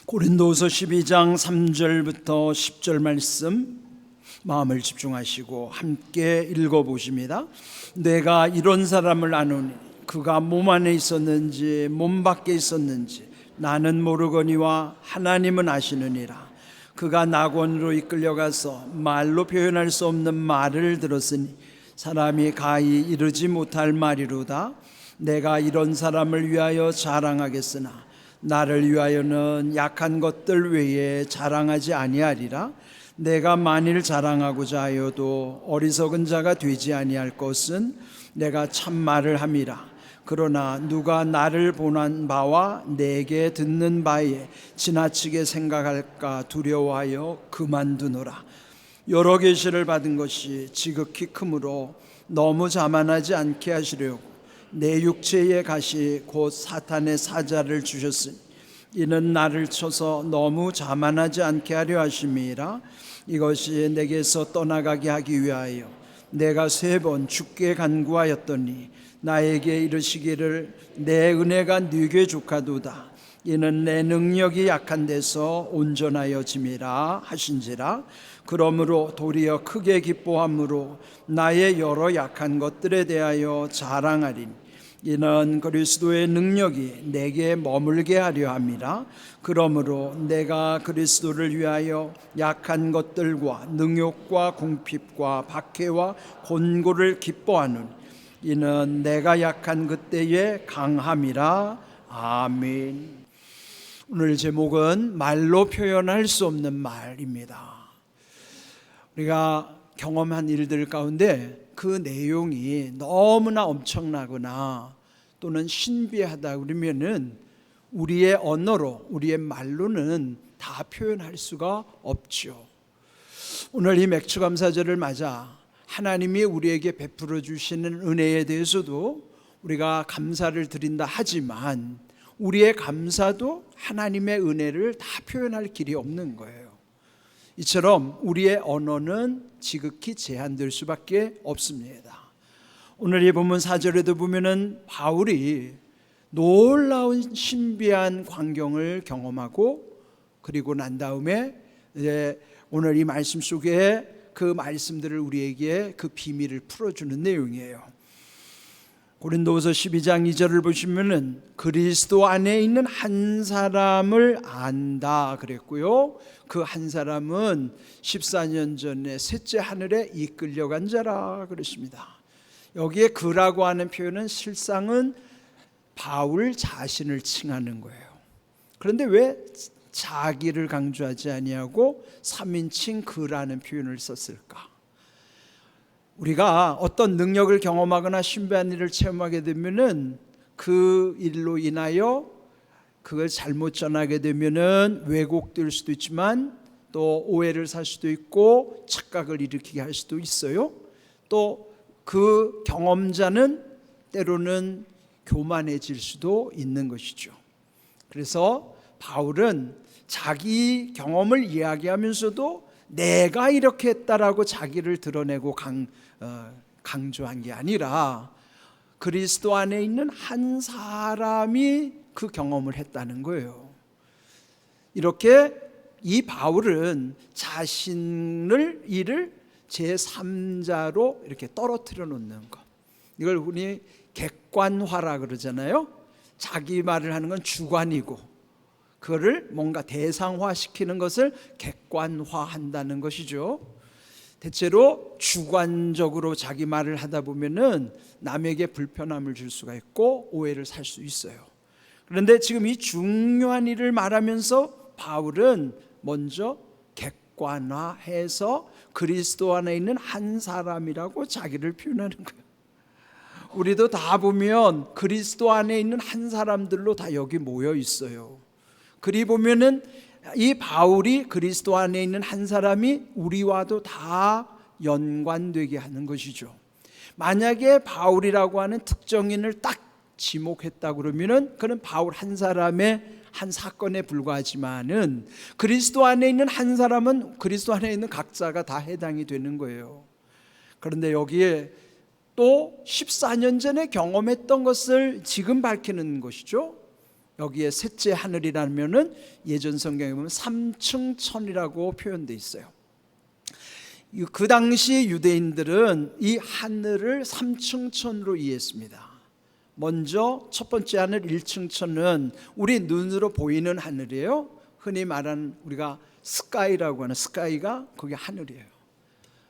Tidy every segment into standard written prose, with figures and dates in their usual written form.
고린도후서 12장 3절부터 10절 말씀 마음을 집중하시고 함께 읽어보십니다. 내가 이런 사람을 아노니 그가 몸 안에 있었는지 몸 밖에 있었는지 나는 모르거니와 하나님은 아시느니라. 그가 낙원으로 이끌려가서 말로 표현할 수 없는 말을 들었으니 사람이 가히 이르지 못할 말이로다. 내가 이런 사람을 위하여 자랑하겠으나 나를 위하여는 약한 것들 외에 자랑하지 아니하리라. 내가 만일 자랑하고자 하여도 어리석은 자가 되지 아니할 것은 내가 참말을 함이라. 그러나 누가 나를 보는 바와 내게 듣는 바에 지나치게 생각할까 두려워하여 그만두노라. 여러 계시를 받은 것이 지극히 크므로 너무 자만하지 않게 하시려고 내 육체의 가시 곧 사탄의 사자를 주셨으니 이는 나를 쳐서 너무 자만하지 않게 하려 하심이라. 이것이 내게서 떠나가게 하기 위하여 내가 3번 주께 간구하였더니 나에게 이르시기를 내 은혜가 네게 족하도다. 이는 내 능력이 약한 데서 온전하여짐이라 하신지라. 그러므로 도리어 크게 기뻐함으로 나의 여러 약한 것들에 대하여 자랑하리니 이는 그리스도의 능력이 내게 머물게 하려 함이라. 그러므로 내가 그리스도를 위하여 약한 것들과 능욕과 궁핍과 박해와 곤고를 기뻐하노니 이는 내가 약한 그때에 강함이라. 아멘. 오늘 제목은 말로 표현할 수 없는 말입니다. 우리가 경험한 일들 가운데 그 내용이 너무나 엄청나거나 또는 신비하다 그러면은 우리의 언어로, 우리의 말로는 다 표현할 수가 없죠. 오늘 이 맥주감사절을 맞아 하나님이 우리에게 베풀어 주시는 은혜에 대해서도 우리가 감사를 드린다 하지만 우리의 감사도 하나님의 은혜를 다 표현할 길이 없는 거예요. 이처럼 우리의 언어는 지극히 제한될 수밖에 없습니다. 오늘 이 본문 4절에도 보면은 바울이 놀라운 신비한 광경을 경험하고 그리고 난 다음에 이제 오늘 이 말씀 속에 그 말씀들을 우리에게 그 비밀을 풀어주는 내용이에요. 고린도후서 12장 2절을 보시면은 그리스도 안에 있는 한 사람을 안다 그랬고요. 그 한 사람은 14년 전에 셋째 하늘에 이끌려간 자라 그랬습니다. 여기에 그라고 하는 표현은 실상은 바울 자신을 칭하는 거예요. 그런데 왜 자기를 강조하지 아니하고 3인칭 그라는 표현을 썼을까? 우리가 어떤 능력을 경험하거나 신비한 일을 체험하게 되면은 그 일로 인하여 그걸 잘못 전하게 되면은 왜곡될 수도 있지만 또 오해를 살 수도 있고 착각을 일으키게 할 수도 있어요. 또 그 경험자는 때로는 교만해질 수도 있는 것이죠. 그래서 바울은 자기 경험을 이야기하면서도 내가 이렇게 했다라고 자기를 드러내고 강조한 게 아니라 그리스도 안에 있는 한 사람이 그 경험을 했다는 거예요. 이렇게 이 바울은 자신을 일을 제3자로 이렇게 떨어뜨려 놓는 것, 이걸 우리 객관화라 그러잖아요. 자기 말을 하는 건 주관이고 그거를 뭔가 대상화시키는 것을 객관화한다는 것이죠. 대체로 주관적으로 자기 말을 하다 보면은 남에게 불편함을 줄 수가 있고 오해를 살 수 있어요. 그런데 지금 이 중요한 일을 말하면서 바울은 먼저 객관화해서 그리스도 안에 있는 한 사람이라고 자기를 표현하는 거예요. 우리도 다 보면 그리스도 안에 있는 한 사람들로 다 여기 모여 있어요. 그리 보면은 이 바울이 그리스도 안에 있는 한 사람이 우리와도 다 연관되게 하는 것이죠. 만약에 바울이라고 하는 특정인을 딱 지목했다 그러면은 그는 바울 한 사람의 한 사건에 불과하지만은 그리스도 안에 있는 한 사람은 그리스도 안에 있는 각자가 다 해당이 되는 거예요. 그런데 여기에 또 14년 전에 경험했던 것을 지금 밝히는 것이죠. 여기에 셋째 하늘이라면은 예전 성경에 보면 3층 천이라고 표현되어 있어요. 그 당시 유대인들은 이 하늘을 3층 천으로 이해했습니다. 먼저 첫 번째 하늘 1층 천은 우리 눈으로 보이는 하늘이에요. 흔히 말하는 우리가 스카이라고 하는 스카이가 그게 하늘이에요.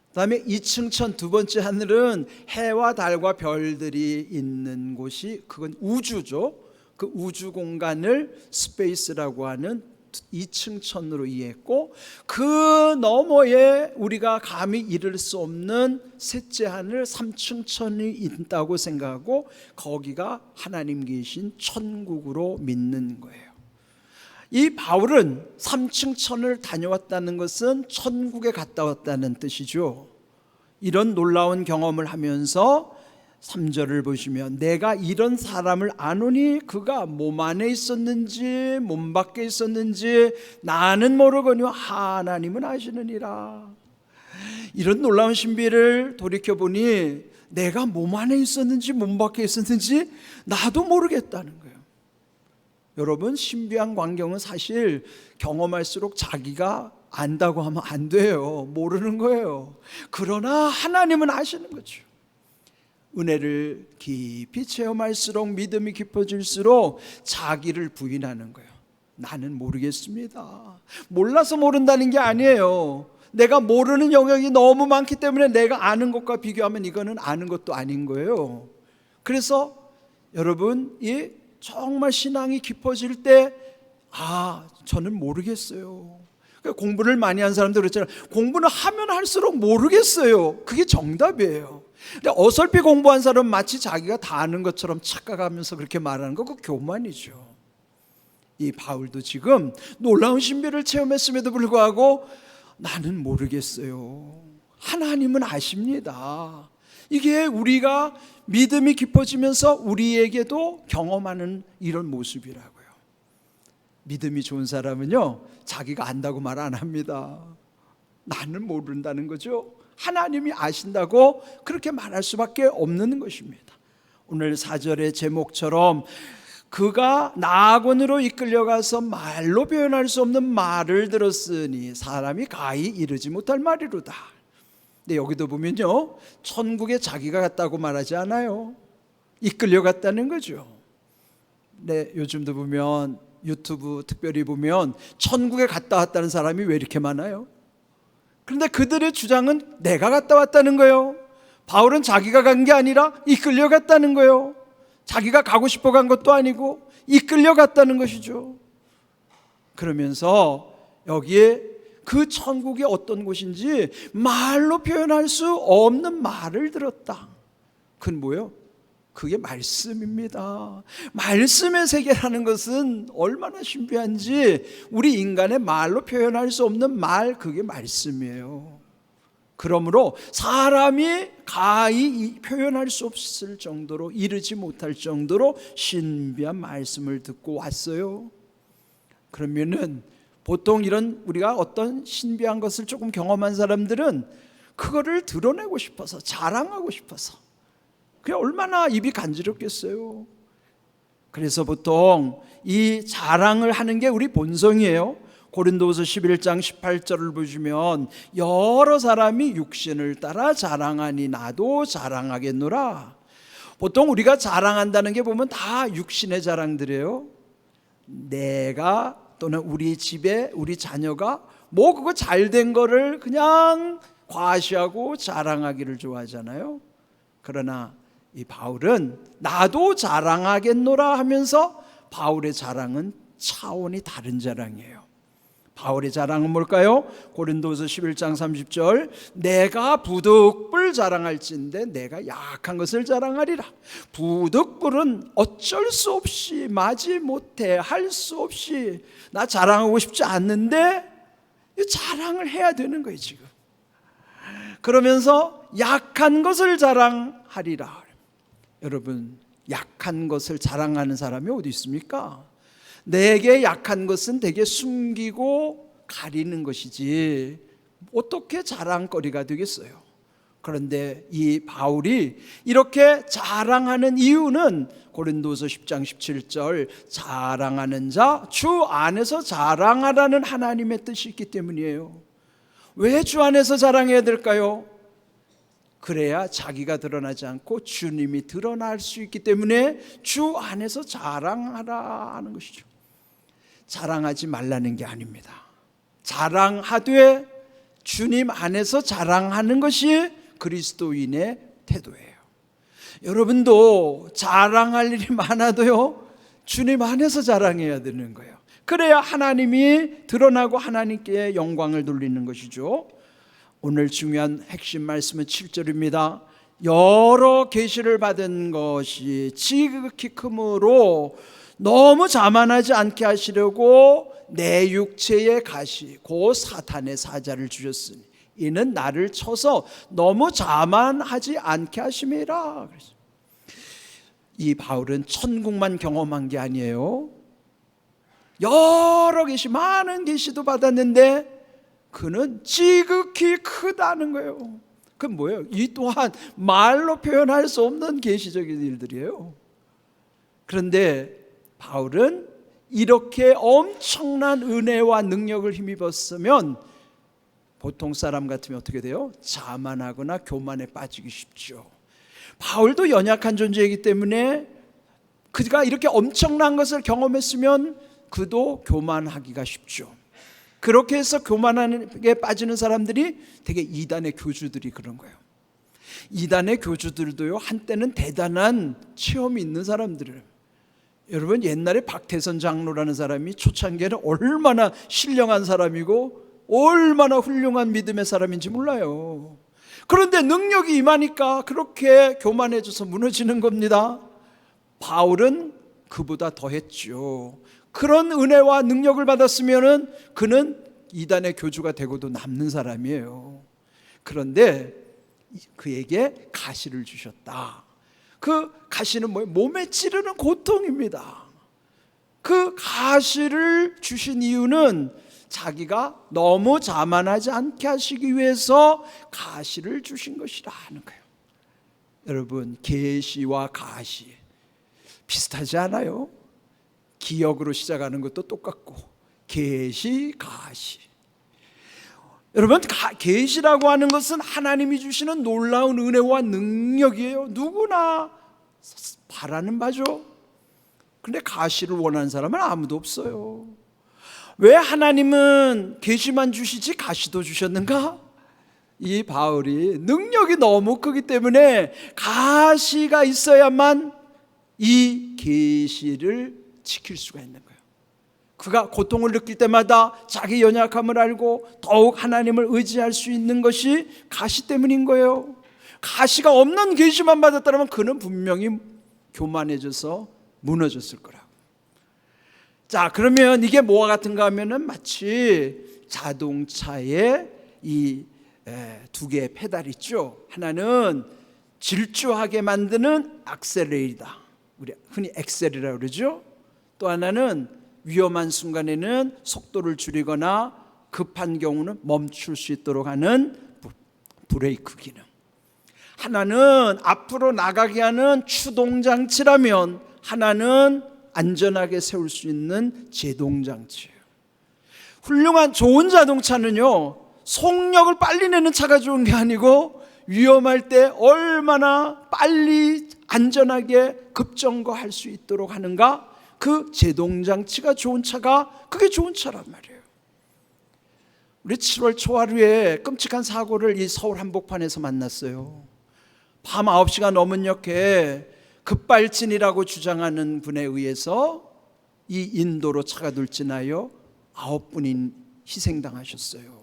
그다음에 2층 천 두 번째 하늘은 해와 달과 별들이 있는 곳이 그건 우주죠. 그 우주 공간을 스페이스라고 하는 2층 천으로 이해했고, 그 너머에 우리가 감히 이를 수 없는 셋째 하늘 3층 천이 있다고 생각하고 거기가 하나님 계신 천국으로 믿는 거예요. 이 바울은 3층 천을 다녀왔다는 것은 천국에 갔다 왔다는 뜻이죠. 이런 놀라운 경험을 하면서 3절을 보시면 내가 이런 사람을 아노니 그가 몸 안에 있었는지 몸 밖에 있었는지 나는 모르거니와 하나님은 아시느니라. 이런 놀라운 신비를 돌이켜보니 내가 몸 안에 있었는지 몸 밖에 있었는지 나도 모르겠다는 거예요. 여러분, 신비한 광경은 사실 경험할수록 자기가 안다고 하면 안 돼요. 모르는 거예요. 그러나 하나님은 아시는 거죠. 은혜를 깊이 체험할수록 믿음이 깊어질수록 자기를 부인하는 거예요. 나는 모르겠습니다. 몰라서 모른다는 게 아니에요. 내가 모르는 영역이 너무 많기 때문에 내가 아는 것과 비교하면 이거는 아는 것도 아닌 거예요. 그래서 여러분, 이 정말 신앙이 깊어질 때 저는 모르겠어요. 공부를 많이 한 사람들 그랬잖아요. 공부는 하면 할수록 모르겠어요. 그게 정답이에요. 근데 어설피 공부한 사람은 마치 자기가 다 아는 것처럼 착각하면서 그렇게 말하는 거, 그거 교만이죠. 이 바울도 지금 놀라운 신비를 체험했음에도 불구하고 나는 모르겠어요. 하나님은 아십니다. 이게 우리가 믿음이 깊어지면서 우리에게도 경험하는 이런 모습이라고요. 믿음이 좋은 사람은요, 자기가 안다고 말 안 합니다. 나는 모른다는 거죠. 하나님이 아신다고 그렇게 말할 수밖에 없는 것입니다. 오늘 4절의 제목처럼 그가 나아곤으로 이끌려가서 말로 표현할 수 없는 말을 들었으니 사람이 가히 이르지 못할 말이로다. 근데 여기도 보면요, 천국에 자기가 갔다고 말하지 않아요. 이끌려갔다는 거죠. 네, 요즘도 보면 유튜브 특별히 보면 천국에 갔다 왔다는 사람이 왜 이렇게 많아요? 그런데 그들의 주장은 내가 갔다 왔다는 거예요. 바울은 자기가 간 게 아니라 이끌려갔다는 거예요. 자기가 가고 싶어 간 것도 아니고 이끌려갔다는 것이죠. 그러면서 여기에 그 천국이 어떤 곳인지 말로 표현할 수 없는 말을 들었다. 그건 뭐예요? 그게 말씀입니다. 말씀의 세계라는 것은 얼마나 신비한지 우리 인간의 말로 표현할 수 없는 말, 그게 말씀이에요. 그러므로 사람이 가히 표현할 수 없을 정도로, 이르지 못할 정도로 신비한 말씀을 듣고 왔어요. 그러면은 보통 이런 우리가 어떤 신비한 것을 조금 경험한 사람들은 그거를 드러내고 싶어서, 자랑하고 싶어서, 그게 얼마나 입이 간지럽겠어요. 그래서 보통 이 자랑을 하는 게 우리 본성이에요. 고린도후서 11장 18절을 보시면 여러 사람이 육신을 따라 자랑하니 나도 자랑하겠노라. 보통 우리가 자랑한다는 게 보면 다 육신의 자랑들이에요. 내가 또는 우리 집에 우리 자녀가 뭐 그거 잘된 거를 그냥 과시하고 자랑하기를 좋아하잖아요. 그러나 이 바울은 나도 자랑하겠노라 하면서 바울의 자랑은 차원이 다른 자랑이에요. 바울의 자랑은 뭘까요? 고린도서 11장 30절 내가 부득불 자랑할진대 내가 약한 것을 자랑하리라. 부득불은 어쩔 수 없이, 마지 못해, 할 수 없이, 나 자랑하고 싶지 않는데 자랑을 해야 되는 거예요 지금. 그러면서 약한 것을 자랑하리라. 여러분, 약한 것을 자랑하는 사람이 어디 있습니까? 내게 약한 것은 되게 숨기고 가리는 것이지 어떻게 자랑거리가 되겠어요? 그런데 이 바울이 이렇게 자랑하는 이유는 고린도서 10장 17절 자랑하는 자 주 안에서 자랑하라는 하나님의 뜻이 있기 때문이에요. 왜 주 안에서 자랑해야 될까요? 그래야 자기가 드러나지 않고 주님이 드러날 수 있기 때문에 주 안에서 자랑하라 하는 것이죠. 자랑하지 말라는 게 아닙니다. 자랑하되 주님 안에서 자랑하는 것이 그리스도인의 태도예요. 여러분도 자랑할 일이 많아도요, 주님 안에서 자랑해야 되는 거예요. 그래야 하나님이 드러나고 하나님께 영광을 돌리는 것이죠. 오늘 중요한 핵심 말씀은 7절입니다. 여러 계시를 받은 것이 지극히 크므로 너무 자만하지 않게 하시려고 내 육체의 가시 곧 사탄의 사자를 주셨으니 이는 나를 쳐서 너무 자만하지 않게 하심이라. 이 바울은 천국만 경험한 게 아니에요. 여러 계시, 많은 계시도 받았는데 그는 지극히 크다는 거예요. 그건 뭐예요? 이 또한 말로 표현할 수 없는 계시적인 일들이에요. 그런데 바울은 이렇게 엄청난 은혜와 능력을 힘입었으면 보통 사람 같으면 어떻게 돼요? 자만하거나 교만에 빠지기 쉽죠. 바울도 연약한 존재이기 때문에 그가 이렇게 엄청난 것을 경험했으면 그도 교만하기가 쉽죠. 그렇게 해서 교만하게 빠지는 사람들이 되게 이단의 교주들이 그런 거예요. 이단의 교주들도요, 한때는 대단한 체험이 있는 사람들을, 여러분 옛날에 박태선 장로라는 사람이 초창기에는 얼마나 신령한 사람이고 얼마나 훌륭한 믿음의 사람인지 몰라요. 그런데 능력이 임하니까 그렇게 교만해져서 무너지는 겁니다. 바울은 그보다 더했죠. 그런 은혜와 능력을 받았으면 그는 이단의 교주가 되고도 남는 사람이에요. 그런데 그에게 가시를 주셨다. 그 가시는 뭐예요? 몸에 찌르는 고통입니다. 그 가시를 주신 이유는 자기가 너무 자만하지 않게 하시기 위해서 가시를 주신 것이라 하는 거예요. 여러분, 계시와 가시 비슷하지 않아요? 기역으로 시작하는 것도 똑같고 계시, 가시. 여러분, 계시라고 하는 것은 하나님이 주시는 놀라운 은혜와 능력이에요. 누구나 바라는 바죠. 그런데 가시를 원하는 사람은 아무도 없어요. 왜 하나님은 계시만 주시지 가시도 주셨는가? 이 바울이 능력이 너무 크기 때문에 가시가 있어야만 이 계시를 지킬 수가 있는 거예요. 그가 고통을 느낄 때마다 자기 연약함을 알고 더욱 하나님을 의지할 수 있는 것이 가시 때문인 거예요. 가시가 없는 계시만 받았다면 그는 분명히 교만해져서 무너졌을 거라고. 자, 그러면 이게 뭐와 같은가 하면은 마치 자동차에 이 두 개의 페달이 있죠. 하나는 질주하게 만드는 악셀레이다, 우리 흔히 엑셀이라고 그러죠. 또 하나는 위험한 순간에는 속도를 줄이거나 급한 경우는 멈출 수 있도록 하는 브레이크 기능. 하나는 앞으로 나가게 하는 추동장치라면 하나는 안전하게 세울 수 있는 제동장치예요. 훌륭한 좋은 자동차는요, 속력을 빨리 내는 차가 좋은 게 아니고 위험할 때 얼마나 빨리 안전하게 급정거할 수 있도록 하는가, 그 제동장치가 좋은 차가 그게 좋은 차란 말이에요. 우리 7월 초하루에 끔찍한 사고를 이 서울 한복판에서 만났어요. 밤 9시가 넘은 역에 급발진이라고 주장하는 분에 의해서 이 인도로 차가 돌진하여 9분이 희생당하셨어요.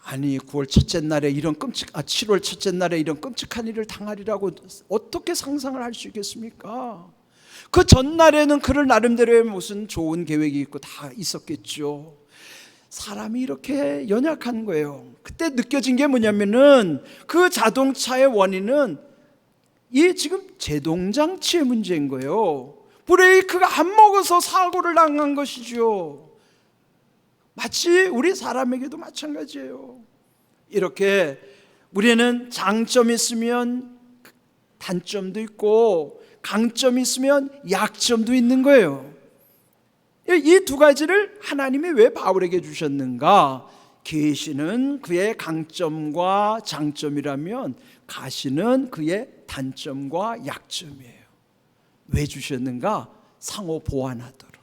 아니 9월 첫째 날에 이런 7월 첫째 날에 이런 끔찍한 일을 당하리라고 어떻게 상상을 할 수 있겠습니까? 그 전날에는 그를 나름대로의 무슨 좋은 계획이 있고 다 있었겠죠. 사람이 이렇게 연약한 거예요. 그때 느껴진 게 뭐냐면은 그 자동차의 원인은 이 지금 제동장치의 문제인 거예요. 브레이크가 안 먹어서 사고를 당한 것이죠. 마치 우리 사람에게도 마찬가지예요. 이렇게 우리는 장점이 있으면 단점도 있고 강점이 있으면 약점도 있는 거예요. 이 두 가지를 하나님이 왜 바울에게 주셨는가? 계시는 그의 강점과 장점이라면 가시는 그의 단점과 약점이에요. 왜 주셨는가? 상호 보완하도록.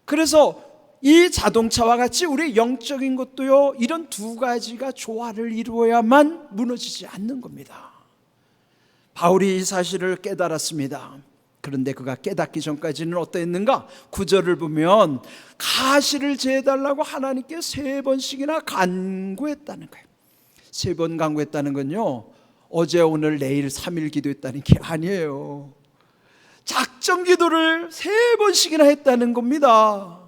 그래서 이 자동차와 같이 우리 영적인 것도요, 이런 두 가지가 조화를 이루어야만 무너지지 않는 겁니다. 바울이 이 사실을 깨달았습니다. 그런데 그가 깨닫기 전까지는 어떠했는가? 9절을 보면 가시를 제해달라고 하나님께 3번씩이나 간구했다는 거예요. 3번 간구했다는 건요, 어제 오늘 내일 3일 기도했다는 게 아니에요. 작정 기도를 3번씩이나 했다는 겁니다.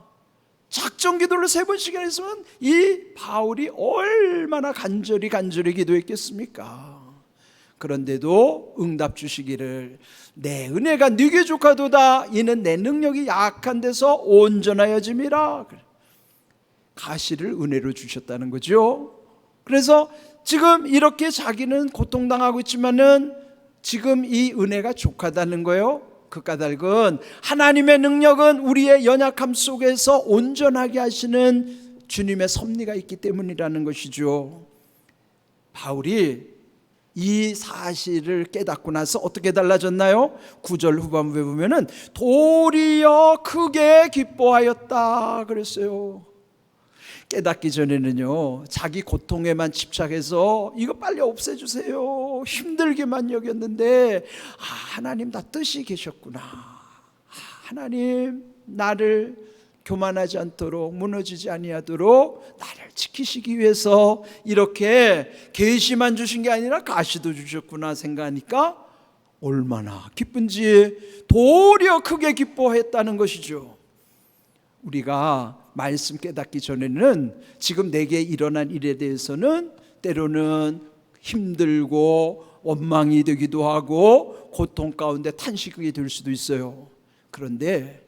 작정 기도를 3번씩이나 했으면 이 바울이 얼마나 간절히 기도했겠습니까? 그런데도 응답 주시기를 내 은혜가 네게 족하도다. 이는 내 능력이 약한 데서 온전하여짐이라. 가시를 은혜로 주셨다는 거죠. 그래서 지금 이렇게 자기는 고통당하고 있지만은 지금 이 은혜가 족하다는 거예요. 그 까닭은 하나님의 능력은 우리의 연약함 속에서 온전하게 하시는 주님의 섭리가 있기 때문이라는 것이죠. 바울이 이 사실을 깨닫고 나서 어떻게 달라졌나요? 9절 후반부에 보면은 도리어 크게 기뻐하였다 그랬어요. 깨닫기 전에는요, 자기 고통에만 집착해서 이거 빨리 없애주세요, 힘들게만 여겼는데, 하나님 다 뜻이 계셨구나. 하나님 나를 교만하지 않도록, 무너지지 아니하도록 나를 지키시기 위해서 이렇게 계시만 주신 게 아니라 가시도 주셨구나 생각하니까 얼마나 기쁜지 도리어 크게 기뻐했다는 것이죠. 우리가 말씀 깨닫기 전에는 지금 내게 일어난 일에 대해서는 때로는 힘들고 원망이 되기도 하고 고통 가운데 탄식이 될 수도 있어요. 그런데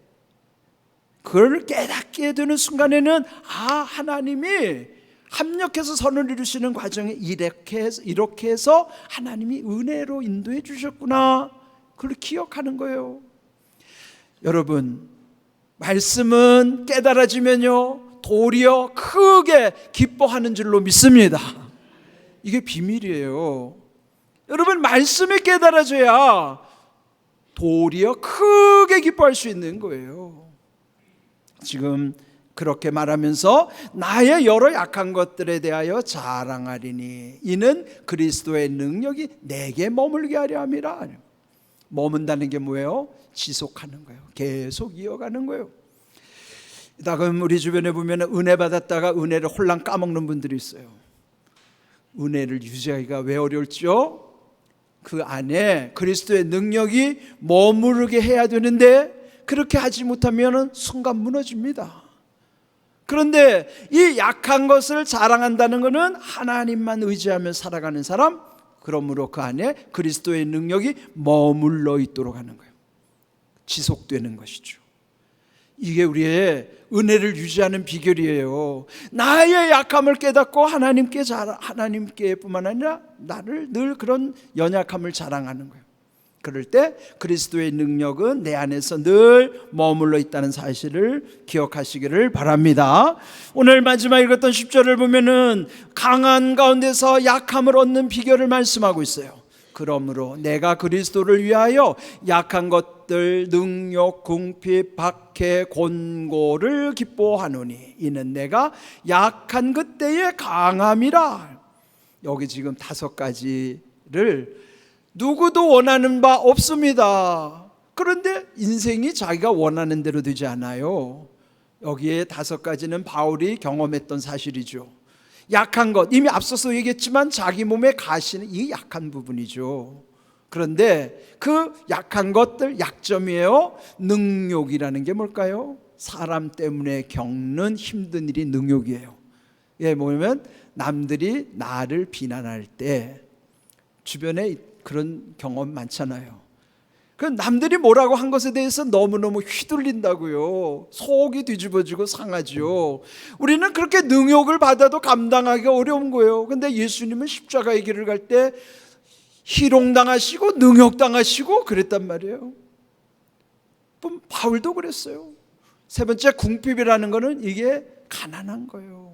그걸 깨닫게 되는 순간에는 하나님이 합력해서 선을 이루시는 과정에 이렇게 해서 하나님이 은혜로 인도해 주셨구나, 그걸 기억하는 거예요. 여러분, 말씀은 깨달아지면요 도리어 크게 기뻐하는 줄로 믿습니다. 이게 비밀이에요. 여러분, 말씀이 깨달아져야 도리어 크게 기뻐할 수 있는 거예요. 지금 그렇게 말하면서 나의 여러 약한 것들에 대하여 자랑하리니 이는 그리스도의 능력이 내게 머물게 하려 함이라. 머문다는 게 뭐예요? 지속하는 거예요. 계속 이어가는 거예요. 가끔 우리 주변에 보면 은혜 받았다가 은혜를 홀랑 까먹는 분들이 있어요. 은혜를 유지하기가 왜 어려울지요? 그 안에 그리스도의 능력이 머무르게 해야 되는데 그렇게 하지 못하면 순간 무너집니다. 그런데 이 약한 것을 자랑한다는 것은 하나님만 의지하며 살아가는 사람, 그러므로 그 안에 그리스도의 능력이 머물러 있도록 하는 거예요. 지속되는 것이죠. 이게 우리의 은혜를 유지하는 비결이에요. 나의 약함을 깨닫고 하나님께 뿐만 아니라 나를 늘 그런 연약함을 자랑하는 거예요. 그럴 때 그리스도의 능력은 내 안에서 늘 머물러 있다는 사실을 기억하시기를 바랍니다. 오늘 마지막 읽었던 10절을 보면은 강한 가운데서 약함을 얻는 비결을 말씀하고 있어요. 그러므로 내가 그리스도를 위하여 약한 것들, 능욕, 궁핍, 박해, 곤고를 기뻐하노니 이는 내가 약한 그때의 강함이라. 여기 지금 5가지를 누구도 원하는 바 없습니다. 그런데 인생이 자기가 원하는 대로 되지 않아요. 여기에 5가지는 바울이 경험했던 사실이죠. 약한 것, 이미 앞서서 얘기했지만 자기 몸에 가시는 이 약한 부분이죠. 그런데 그 약한 것들, 약점이에요. 능욕이라는 게 뭘까요? 사람 때문에 겪는 힘든 일이 능욕이에요. 예, 뭐냐면 남들이 나를 비난할 때 주변에 그런 경험 많잖아요. 그 남들이 뭐라고 한 것에 대해서 너무너무 휘둘린다고요. 속이 뒤집어지고 상하죠. 우리는 그렇게 능욕을 받아도 감당하기 어려운 거예요. 근데 예수님은 십자가의 길을 갈 때 희롱당하시고 능욕당하시고 그랬단 말이에요. 바울도 그랬어요. 세 번째, 궁핍이라는 거는 이게 가난한 거예요.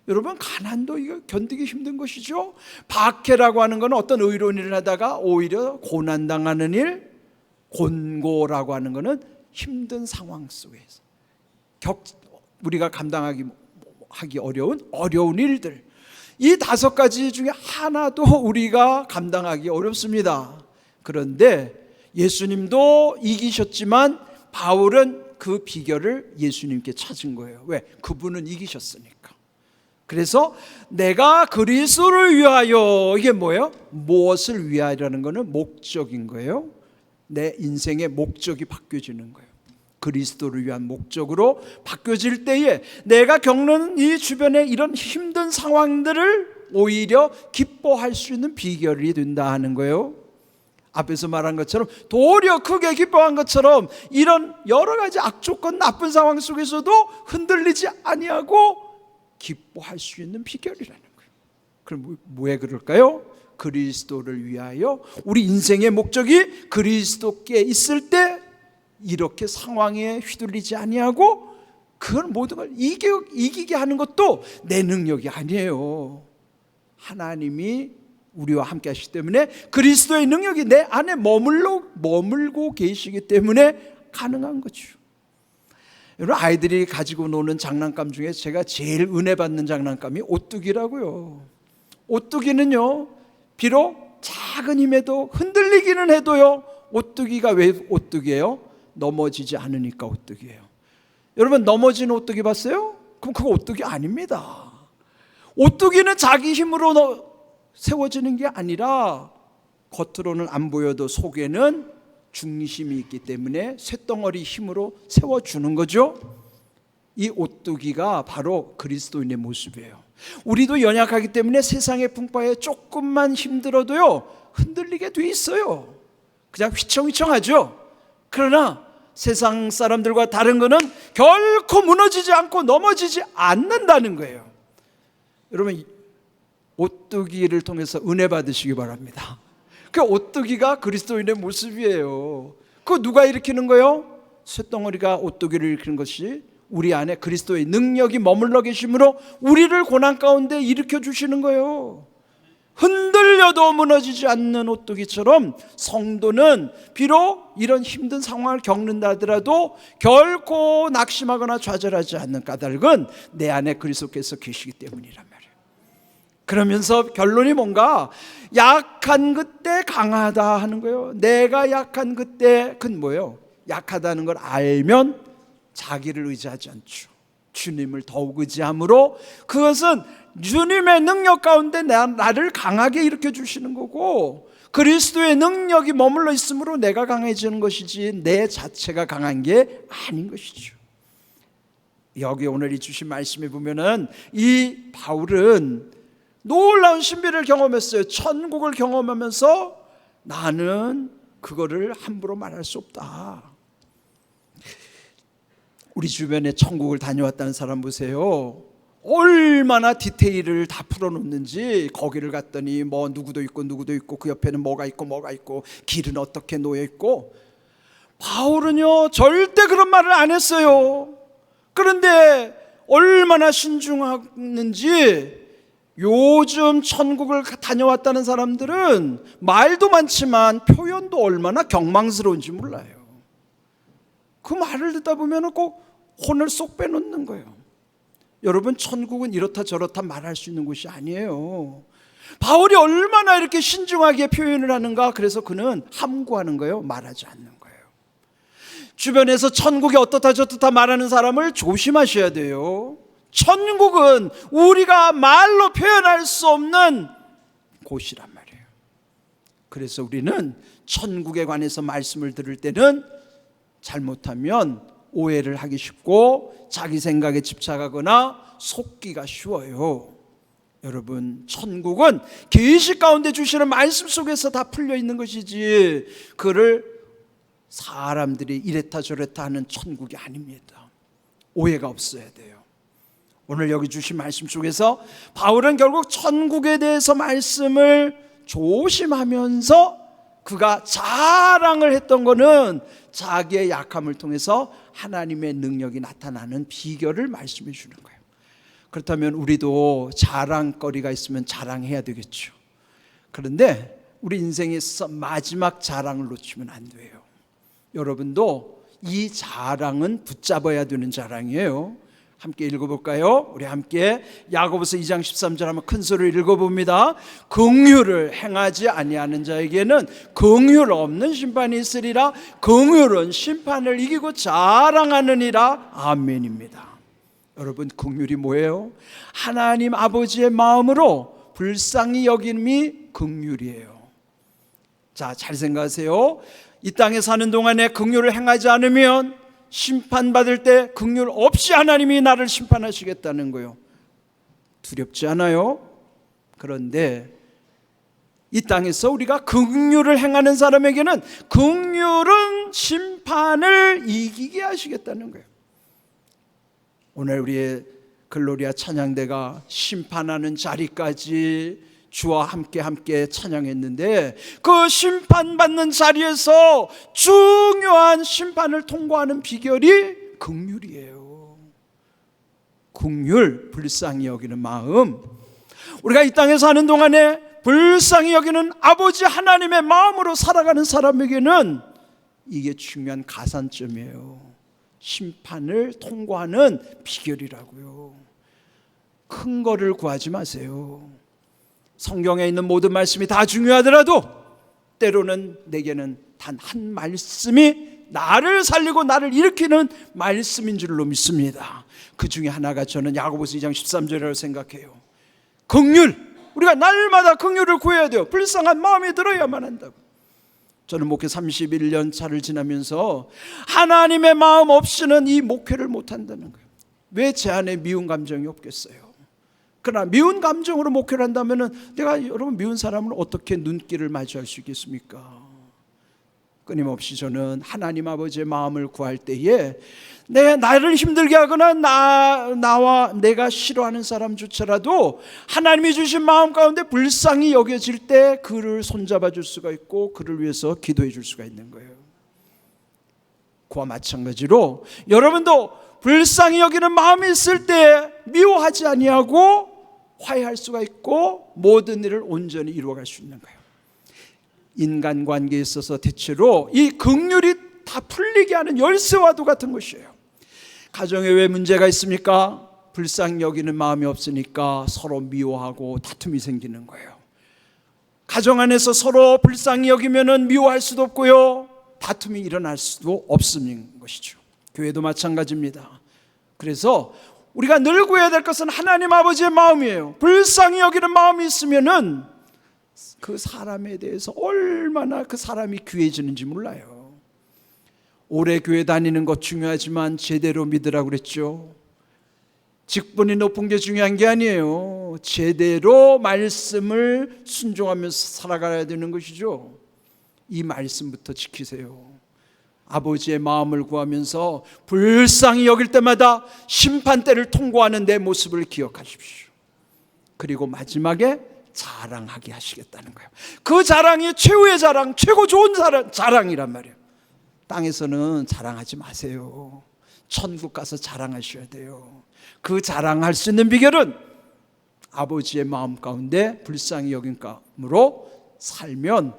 여러분, 가난도 이거 견디기 힘든 것이죠. 박해라고 하는 건 어떤 의로운 일을 하다가 오히려 고난당하는 일, 곤고라고 하는 거는 힘든 상황 속에서 우리가 감당하기 어려운 일들, 이 5가지 중에 하나도 우리가 감당하기 어렵습니다. 그런데 예수님도 이기셨지만 바울은 그 비결을 예수님께 찾은 거예요. 왜? 그분은 이기셨으니까. 그래서 내가 그리스도를 위하여, 이게 뭐예요? 무엇을 위하여라는 거는 목적인 거예요. 내 인생의 목적이 바뀌어지는 거예요. 그리스도를 위한 목적으로 바뀌어질 때에 내가 겪는 이 주변의 이런 힘든 상황들을 오히려 기뻐할 수 있는 비결이 된다 하는 거예요. 앞에서 말한 것처럼 도리어 크게 기뻐한 것처럼 이런 여러 가지 악조건 나쁜 상황 속에서도 흔들리지 아니하고 기뻐할 수 있는 비결이라는 거예요. 그럼 왜 그럴까요? 그리스도를 위하여, 우리 인생의 목적이 그리스도께 있을 때 이렇게 상황에 휘둘리지 아니하고 그걸 모든 걸 이기게 하는 것도 내 능력이 아니에요. 하나님이 우리와 함께 하시기 때문에, 그리스도의 능력이 내 안에 머물고 계시기 때문에 가능한 거죠. 여러분, 아이들이 가지고 노는 장난감 중에 제가 제일 은혜 받는 장난감이 오뚜기라고요. 오뚜기는요, 비록 작은 힘에도 흔들리기는 해도요, 오뚜기가 왜 오뚜기예요? 넘어지지 않으니까 오뚜기예요. 여러분, 넘어진 오뚜기 봤어요? 그럼 그거 오뚜기 아닙니다. 오뚜기는 자기 힘으로 세워지는 게 아니라 겉으로는 안 보여도 속에는 중심이 있기 때문에 쇳덩어리 힘으로 세워주는 거죠. 이 오뚜기가 바로 그리스도인의 모습이에요. 우리도 연약하기 때문에 세상의 풍파에 조금만 힘들어도요, 흔들리게 돼 있어요. 그냥 휘청휘청하죠. 그러나 세상 사람들과 다른 거는 결코 무너지지 않고 넘어지지 않는다는 거예요. 여러분, 오뚜기를 통해서 은혜 받으시기 바랍니다. 그 오뚜기가 그리스도인의 모습이에요. 그거 누가 일으키는 거예요? 쇳덩어리가 오뚜기를 일으키는 것이 우리 안에 그리스도의 능력이 머물러 계심으로 우리를 고난 가운데 일으켜 주시는 거예요. 흔들려도 무너지지 않는 오뚜기처럼 성도는 비록 이런 힘든 상황을 겪는다 하더라도 결코 낙심하거나 좌절하지 않는 까닭은 내 안에 그리스도께서 계시기 때문이란 말이에요. 그러면서 결론이 뭔가, 약한 그때 강하다 하는 거예요. 내가 약한 그때, 그건 뭐예요? 약하다는 걸 알면 자기를 의지하지 않죠. 주님을 더욱 의지함으로, 그것은 주님의 능력 가운데 나를 강하게 일으켜 주시는 거고, 그리스도의 능력이 머물러 있으므로 내가 강해지는 것이지 내 자체가 강한 게 아닌 것이죠. 여기 오늘 이 주신 말씀에 보면은 이 바울은 놀라운 신비를 경험했어요. 천국을 경험하면서 나는 그거를 함부로 말할 수 없다. 우리 주변에 천국을 다녀왔다는 사람 보세요. 얼마나 디테일을 다 풀어놓는지. 거기를 갔더니 뭐 누구도 있고 그 옆에는 뭐가 있고 길은 어떻게 놓여 있고. 바울은요, 절대 그런 말을 안 했어요. 그런데 얼마나 신중하는지, 요즘 천국을 다녀왔다는 사람들은 말도 많지만 표현도 얼마나 경망스러운지 몰라요. 그 말을 듣다 보면 꼭 혼을 쏙 빼놓는 거예요. 여러분, 천국은 이렇다 저렇다 말할 수 있는 곳이 아니에요. 바울이 얼마나 이렇게 신중하게 표현을 하는가. 그래서 그는 함구하는 거예요. 말하지 않는 거예요. 주변에서 천국이 어떻다 저렇다 말하는 사람을 조심하셔야 돼요. 천국은 우리가 말로 표현할 수 없는 곳이란 말이에요. 그래서 우리는 천국에 관해서 말씀을 들을 때는 잘못하면 오해를 하기 쉽고 자기 생각에 집착하거나 속기가 쉬워요. 여러분, 천국은 계시 가운데 주시는 말씀 속에서 다 풀려 있는 것이지 그를 사람들이 이랬다 저랬다 하는 천국이 아닙니다. 오해가 없어야 돼요. 오늘 여기 주신 말씀 속에서 바울은 결국 천국에 대해서 말씀을 조심하면서 그가 자랑을 했던 것은 자기의 약함을 통해서 하나님의 능력이 나타나는 비결을 말씀해 주는 거예요. 그렇다면 우리도 자랑거리가 있으면 자랑해야 되겠죠. 그런데 우리 인생에 있어서 마지막 자랑을 놓치면 안 돼요. 여러분도 이 자랑은 붙잡아야 되는 자랑이에요. 함께 읽어볼까요? 우리 함께 야고보서 2장 13절 한번 큰 소리로 읽어봅니다. 긍휼을 행하지 아니하는 자에게는 긍휼 없는 심판이 있으리라. 긍휼은 심판을 이기고 자랑하느니라. 아멘입니다. 여러분, 긍휼이 뭐예요? 하나님 아버지의 마음으로 불쌍히 여김이 긍휼이에요. 자, 잘 생각하세요. 이 땅에 사는 동안에 긍휼을 행하지 않으면 심판받을 때 긍휼 없이 하나님이 나를 심판하시겠다는 거예요. 두렵지 않아요? 그런데 이 땅에서 우리가 긍휼을 행하는 사람에게는 긍휼은 심판을 이기게 하시겠다는 거예요. 오늘 우리의 글로리아 찬양대가 심판하는 자리까지 주와 함께 찬양했는데, 그 심판받는 자리에서 중요한 심판을 통과하는 비결이 긍휼이에요. 긍휼, 불쌍히 여기는 마음. 우리가 이 땅에 사는 동안에 불쌍히 여기는 아버지 하나님의 마음으로 살아가는 사람에게는 이게 중요한 가산점이에요. 심판을 통과하는 비결이라고요. 큰 거를 구하지 마세요. 성경에 있는 모든 말씀이 다 중요하더라도 때로는 내게는 단 한 말씀이 나를 살리고 나를 일으키는 말씀인 줄로 믿습니다. 그 중에 하나가 저는 야고보서 2장 13절이라고 생각해요. 긍휼, 우리가 날마다 긍휼을 구해야 돼요. 불쌍한 마음이 들어야만 한다고. 저는 목회 31년 차를 지나면서 하나님의 마음 없이는 이 목회를 못한다는 거예요. 왜 제 안에 미운 감정이 없겠어요? 그러나 미운 감정으로 목회를 한다면 내가 여러분 미운 사람을 어떻게 눈길을 마주할 수 있겠습니까? 끊임없이 저는 하나님 아버지의 마음을 구할 때에 나를 힘들게 하거나 나와 내가 싫어하는 사람조차라도 하나님이 주신 마음 가운데 불쌍히 여겨질 때 그를 손잡아 줄 수가 있고 그를 위해서 기도해 줄 수가 있는 거예요. 그와 마찬가지로 여러분도 불쌍히 여기는 마음이 있을 때 미워하지 아니하고 화해할 수가 있고 모든 일을 온전히 이루어갈 수 있는 거예요. 인간관계에 있어서 대체로 이 긍휼이 다 풀리게 하는 열쇠와도 같은 것이에요. 가정에 왜 문제가 있습니까? 불쌍히 여기는 마음이 없으니까 서로 미워하고 다툼이 생기는 거예요. 가정 안에서 서로 불쌍히 여기면 미워할 수도 없고요, 다툼이 일어날 수도 없는 것이죠. 교회도 마찬가지입니다. 그래서 우리가 늘 구해야 될 것은 하나님 아버지의 마음이에요. 불쌍히 여기는 마음이 있으면은 그 사람에 대해서 얼마나 그 사람이 귀해지는지 몰라요. 오래 교회 다니는 것 중요하지만 제대로 믿으라고 그랬죠. 직분이 높은 게 중요한 게 아니에요. 제대로 말씀을 순종하면서 살아가야 되는 것이죠. 이 말씀부터 지키세요. 아버지의 마음을 구하면서 불쌍히 여길 때마다 심판대를 통과하는 내 모습을 기억하십시오. 그리고 마지막에 자랑하게 하시겠다는 거예요. 그 자랑이 최후의 자랑, 최고 좋은 자랑이란 말이에요. 땅에서는 자랑하지 마세요. 천국 가서 자랑하셔야 돼요. 그 자랑할 수 있는 비결은 아버지의 마음 가운데 불쌍히 여김으로 살면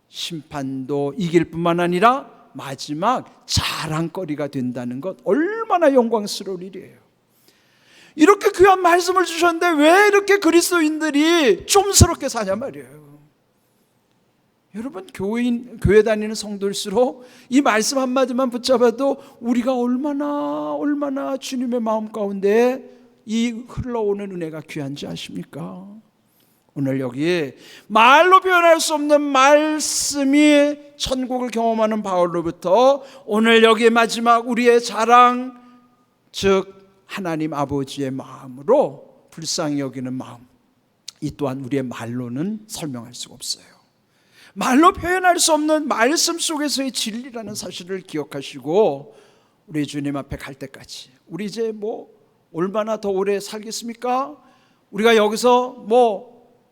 심판도 이길 뿐만 아니라 마지막 자랑거리가 된다는 것, 얼마나 영광스러운 일이에요. 이렇게 귀한 말씀을 주셨는데 왜 이렇게 그리스도인들이 좀스럽게 사냐 말이에요. 여러분, 교회 다니는 성도일수록 이 말씀 한마디만 붙잡아도 우리가 얼마나 주님의 마음 가운데 이 흘러오는 은혜가 귀한지 아십니까? 오늘 여기에 말로 표현할 수 없는 말씀이 천국을 경험하는 바울로부터 오늘 여기에 마지막 우리의 자랑, 즉 하나님 아버지의 마음으로 불쌍히 여기는 마음, 이 또한 우리의 말로는 설명할 수가 없어요. 말로 표현할 수 없는 말씀 속에서의 진리라는 사실을 기억하시고 우리 주님 앞에 갈 때까지, 우리 이제 뭐 얼마나 더 오래 살겠습니까? 우리가 여기서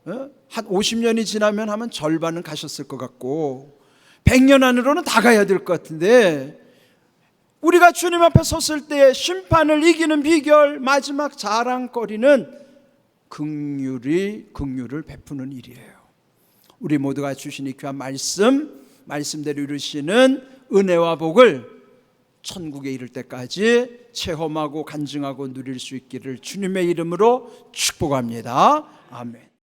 한 50년이 지나면 하면 절반은 가셨을 것 같고 100년 안으로는 다 가야 될 것 같은데, 우리가 주님 앞에 섰을 때 심판을 이기는 비결, 마지막 자랑거리는 긍휼을 베푸는 일이에요. 우리 모두가 주신 이 귀한 말씀대로 이루시는 은혜와 복을 천국에 이를 때까지 체험하고 간증하고 누릴 수 있기를 주님의 이름으로 축복합니다. 아멘.